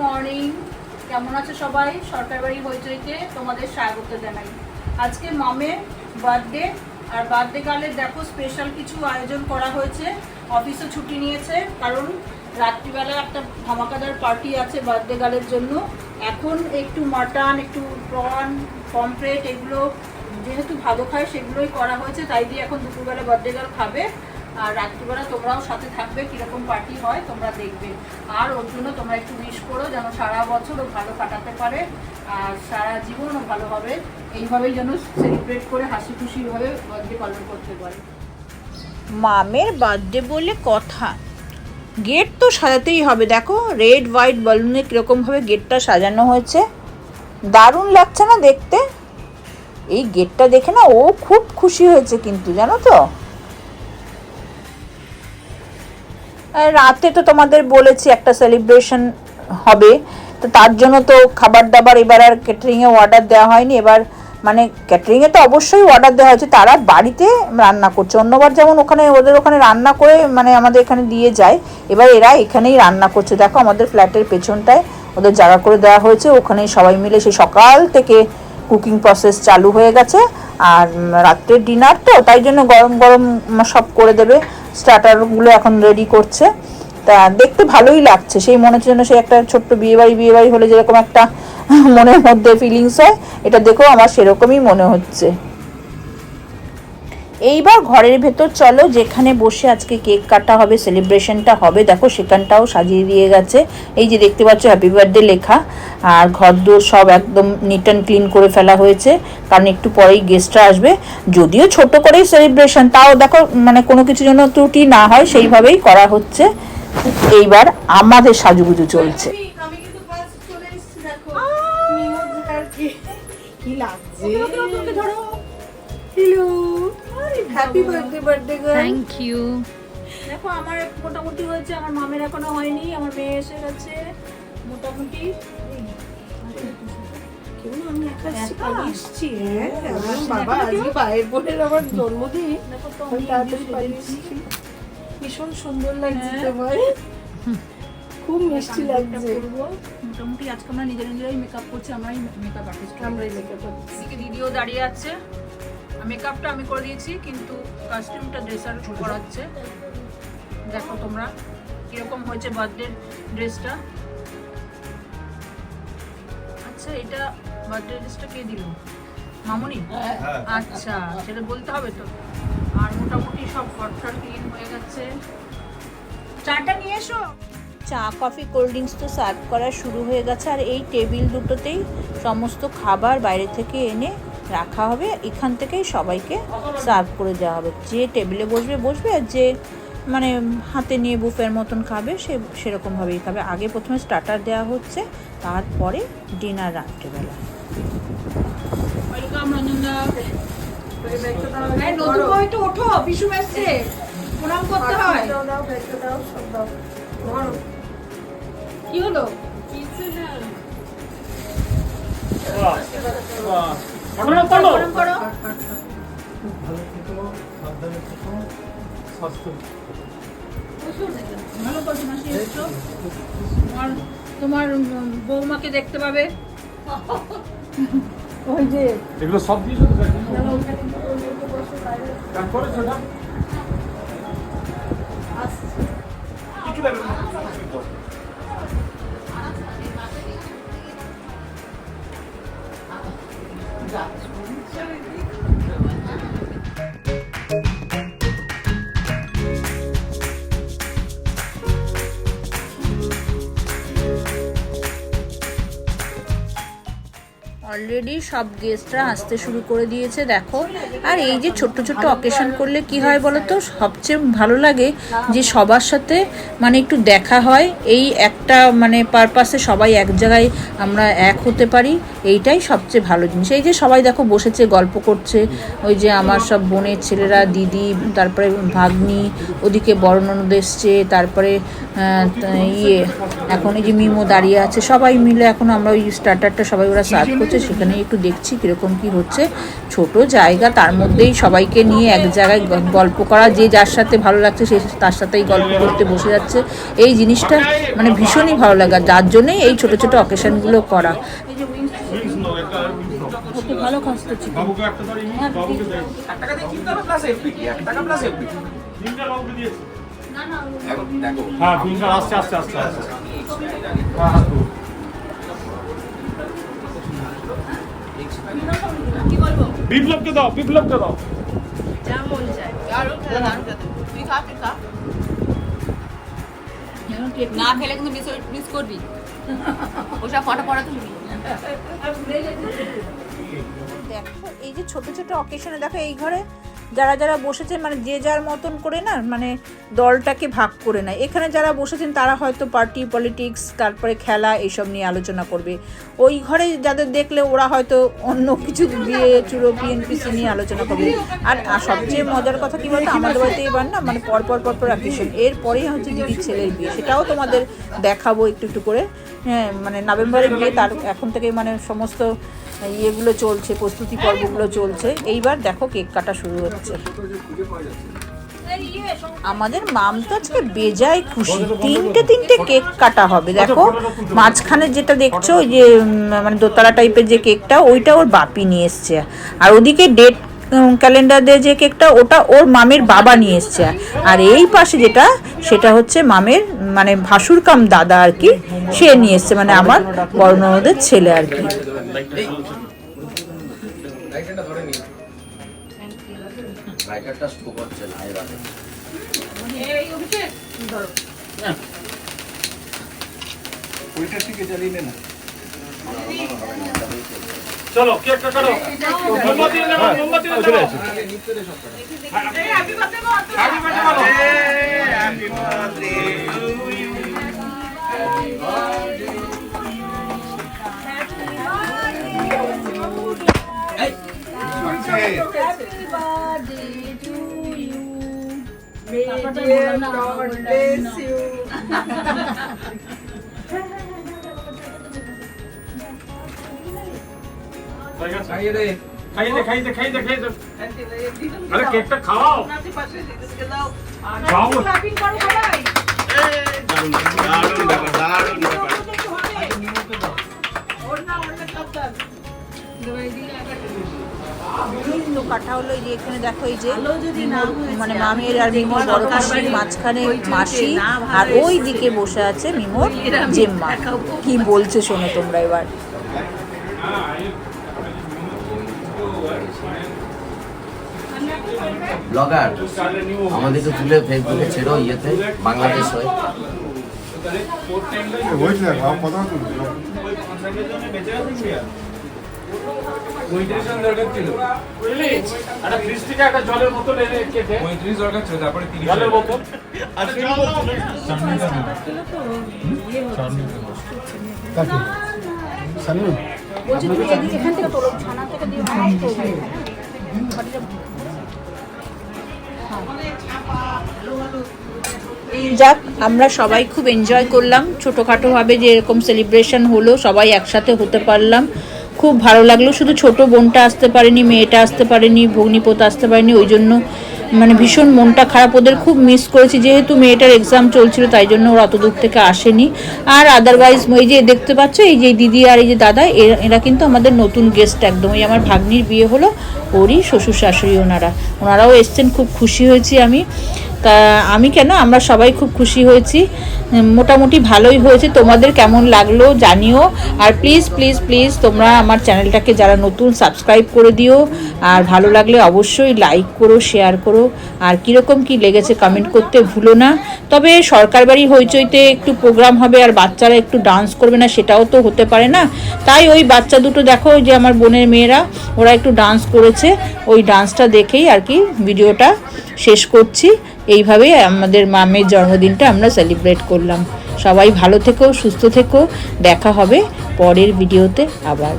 Morning, কেমন আছো সবাই? সরকার বাড়ি হইচইতে তোমাদের স্বাগত জানাই। আজকে মামের বার্থডে, আর বার্থডে গার্লের দেখো স্পেশাল কিছু আয়োজন করা হয়েছে। অফিসে ছুটি নিয়েছে কারণ রাত্রিবেলা একটা ধামাকাদার পার্টি আছে বার্থডে গার্লের জন্য। এখন একটু মাটন, একটু প্রন, পমফ্রেট এগুলো যেহেতু ভালো খায় সেগুলোই করা হয়েছে, তাই দিয়ে এখন দুপুরবেলা বার্থডে গার্ল খাবে। আর রাত্রিবেলা তোমরাও সাথে থাকবে, কীরকম পার্টি হয় তোমরা দেখবে। আর ওর জন্য তোমরা একটু উইশ করো যেন সারা বছর ও ভালো কাটাতে পারে আর সারা জীবনও ভালো হবে, এইভাবেই যেন সেলিব্রেট করে হাসি খুশিভাবে বার্থডে পালন করতে পারে। মামের বার্থডে বলে কথা, গেট তো সাজাতেই হবে। দেখো রেড হোয়াইট বেলুনে কীরকমভাবে গেটটা সাজানো হয়েছে, দারুণ লাগছে না দেখতে? এই গেটটা দেখে না ও খুব খুশি হয়েছে কিন্তু, জানো তো। রাতে তো তোমাদের বলেছি একটা সেলিব্রেশন হবে, তো তার জন্য তো খাবার দাবার এবার আর ক্যাটারিংয়ে অর্ডার দেওয়া হয়নি। এবার মানে ক্যাটারিংয়ে তো অবশ্যই অর্ডার দেওয়া হয়েছে, তারা বাড়িতে রান্না করছে। অন্যবার যেমন ওদের ওখানে রান্না করে মানে আমাদের এখানে দিয়ে যায়, এবার এরা এখানেই রান্না করছে। দেখো আমাদের ফ্ল্যাটের পেছনটায় ওদের জায়গা করে দেওয়া হয়েছে, ওখানেই সবাই মিলে সেই সকাল থেকে কুকিং প্রসেস চালু হয়ে গেছে। আর রাত্রের ডিনার তো তাই জন্য গরম গরম সব করে দেবে, স্টার্টারগুলো এখন রেডি করছে। তা দেখতে ভালোই লাগছে, সেই মনে হচ্ছে যেন সে একটা ছোট্ট বিয়েবাড়ি হলে যেরকম একটা মনের মধ্যে ফিলিংস হয়, এটা দেখেও আমার সেরকমই মনে হচ্ছে। এইবার ঘরের ভেতর চলো, যেখানে বসে আজকে কেক কাটা হবে, সেলিব্রেশনটা হবে। দেখো সেখানটাও সাজিয়ে দিয়ে গেছে, এই যে দেখতে পাচ্ছ হ্যাপি বার্থডে লেখা। আর ঘরদোর সব একদম নিট অ্যান্ড ক্লিন করে ফেলা হয়েছে, কারণ একটু পরেই গেস্টরা আসবে। যদিও ছোট করেই সেলিব্রেশন, তাও দেখো মানে কোনো কিছু যেন ত্রুটি না হয় সেইভাবেই করা হচ্ছে। এইবার আমাদের সাজুগুজু চলছে। Happy birthday girl. Thank you. দেখো আমার মোটামুটি হয়েছে, আমার মামের এখনো হয়নি, আমার মেয়ে এসে গেছে মোটামুটি। ভীষণ সুন্দর লাগছে তোমার, খুব মিষ্টি লাগছে। মোটামুটি আজকে আমরা নিজেরাই মেকআপ করছি, আমরাই মেকআপ আর্টিস্ট, আমরাই মেকআপ আর্টিস্ট। দিদিও দাঁড়িয়ে আছে, মেকআপটা আমি করে দিয়েছি কিন্তু কস্টিউমটা ড্রেসার করাচ্ছে। দেখো তোমরা কিরকম হয়েছে বার্থডে ড্রেসটা। আচ্ছা এটা বার্থডে ড্রেসটা কে দিল? মামুনি? আচ্ছা সেটা বলতে হবে তো। আর মোটামুটি সব ঘরটা ক্লিন হয়ে গেছে। চাটা নিয়ে এসো। চা কফি কোল্ড ড্রিঙ্কস তো সার্ভ করা শুরু হয়ে গেছে। আর এই টেবিল দুটোতেই সমস্ত খাবার বাইরে থেকে এনে রাখা হবে, এখান থেকেই সবাইকে সার্ভ করে দেওয়া হবে। যে টেবিলে বসবে আর যে মানে হাতে নিয়ে বুফের মতন খাবে সে সেরকমভাবেই খাবে। আগে প্রথমে স্টার্টার দেওয়া হচ্ছে, তারপরে ডিনার রাত্রেবেলা। ওয়েলকাম রঞ্জনদা। নতুন বই তো ওঠো, বিশু এসছে, প্রণাম করতে হয়। কি হলো? তোমার বৌমাকে দেখতে পাবে, ওই যে এগুলো সব দিয়ে অলরেডি সব গেস্টরা আসতে শুরু করে দিয়েছে দেখো। আর এই যে ছোট্ট ছোট্ট অকেশন করলে কি হয় বলো তো, সবচেয়ে ভালো লাগে যে সবার সাথে মানে একটু দেখা হয়, এই একটা মানে পারপাসে সবাই এক জায়গায় আমরা এক হতে পারি, এইটাই সবচেয়ে ভালো জিনিস। এই যে সবাই দেখো বসেছে গল্প করছে, ওই যে আমার সব বোনের ছেলেরা, দিদি, তারপরে ভাগ্নি, ওদিকে বড় ননদ এসছে, তারপরে এখন এই যে মিমো দাঁড়িয়ে আছে, সবাই মিলে এখন আমরা ওই স্টার্টারটা সবাই ওরা সার্ভ করছে, সেখানে একটু দেখছি কীরকম কী হচ্ছে। ছোট জায়গা, তার মধ্যেই সবাইকে নিয়ে এক জায়গায় গল্প করা, যে যার সাথে ভালো লাগছে সে তার সাথেই গল্প করতে বসে যাচ্ছে, এই জিনিসটা মানে ভীষণই ভালো লাগে। যার জন্যই এই ছোট ছোট অকেশনগুলো করা। ভালো খাচ্ছে বিপ্লবকে দাও, বিপ্লবকে দাও। যা মন চায় তুই খা, তুই খা। না খেলে কিন্তু মিস করবি, ওসব ফটো পড়া তুলবি। দেখো এই যে ছোট ছোট অকেশনে দেখো এই ঘরে যারা যারা বসেছেন মানে যে যার মতন করে না মানে দলটাকে ভাগ করে নেয়। এখানে যারা বসেছেন তারা হয়তো পার্টি পলিটিক্স তারপরে খেলা এইসব নিয়ে আলোচনা করবে। ওই ঘরে যাদের দেখলে ওরা হয়তো অন্য কিছু বিয়ে চুরো পিএনপিসি নিয়ে আলোচনা করবে। আর সবচেয়ে মজার কথা কী বলতো, আমাদের বাড়িতে এবার না মানে পরপর অকেশন, এরপরেই হচ্ছে দিদির ছেলের বিয়ে, সেটাও তোমাদের দেখাবো একটু একটু করে। হ্যাঁ মানে নভেম্বরের বিয়ে, তার এখন থেকে মানে সমস্ত ইয়েগুলো চলছে, প্রস্তুতি পর্বগুলো চলছে। এইবার দেখো কেক কাটা শুরু হচ্ছে। আমাদের মাম তো আজকে বেজায় খুশি, তিনটে কেক কাটা হবে। দেখো মাঝখানে যেটা দেখছো ওই যে মানে দোতলা টাইপের যে কেকটা, ওইটা ওর বাপি নিয়ে এসছে। আর ওদিকে ডেট ক্যালেন্ডার দিয়ে যে কেকটা, ওটা ওর মামের বাবা নিয়ে এসছে। আর এই পাশে যেটা, সেটা হচ্ছে মামের মানে ভাসুর কাম দাদা আর কি, সে নিয়ে এসছে, মানে আমার বড় ননদের ছেলে আর কি। চলো কেকটা কাটো, মোমবাতি এনে দাও, মোমবাতি এনে দাও। হ্যাপি বার্থডে বলো, হ্যাপি বার্থডে টু ইউ। খাইয়ে দে, আরে কেকটা খাও। যাও কাটা হলো। এই যে এখানে দেখো এই যে মানে মামের আর মিমোর বড় পিসির মাঝখানে মাসি, আর ওই দিকে বসে আছে মিমোর জেম্মা। কি বলছে শোনো তোমরা এবার। ব্লগার আমাদেরকে তুলে ফেসবুকে ছেড়ো, ইয়েতে বাংলাদেশ হয়। জলের বোতল এনে কেটে 35 দরকার ছিল, তারপরে 30 জলের বোতল। যাক, আমরা সবাই খুব এনজয় করলাম ছোটোখাটোভাবে, যে এরকম সেলিব্রেশন হলো, সবাই একসাথে হতে পারলাম, খুব ভালো লাগলো। শুধু ছোট বোনটা আসতে পারেনি, মেয়েটা আসতে পারেনি, ভগ্নিপোত আসতে পারেনি, ওই জন্য মানে ভীষণ মনটা খারাপ। ওদের খুব মিস করেছি, যেহেতু মেয়েটার এক্সাম চলছিল তাই জন্য ওরা অত দূর থেকে আসেনি। আর আদারওয়াইজ এই যে দেখতে পাচ্ছ এই যে দিদি আর এই যে দাদা, এরা কিন্তু আমাদের নতুন গেস্ট একদম। ওই আমার ভাগ্নির বিয়ে হলো, ওরই শ্বশুর শাশুড়ি ওনারাও এসছেন, খুব খুশি হয়েছি আমি। তা আমি কেন, আমরা সবাই খুব খুশি হয়েছি, মোটামুটি ভালোই হয়েছে। তোমাদের কেমন লাগলো জানিও। আর প্লিজ প্লিজ প্লিজ তোমরা আমার চ্যানেলটাকে যারা নতুন সাবস্ক্রাইব করে দিও, আর ভালো লাগলে অবশ্যই লাইক করো, শেয়ার করো, আর কীরকম কী লেগেছে কমেন্ট করতে ভুলো না। তবে সরকার বাড়ি হইচইতে একটু প্রোগ্রাম হবে আর বাচ্চারা একটু ডান্স করবে না, সেটাও তো হতে পারে না। তাই ওই বাচ্চা দুটো দেখো, যে আমার বোনের মেয়েরা, ওরা একটু ডান্স করেছে, ওই ডান্সটা দেখেই আর কি ভিডিওটা শেষ করছি। এইভাবেই আমাদের মামের জন্মদিনটা আমরা সেলিব্রেট করলাম। সবাই ভালো থেকো, সুস্থ থেকো, দেখা হবে পরের ভিডিওতে আবার।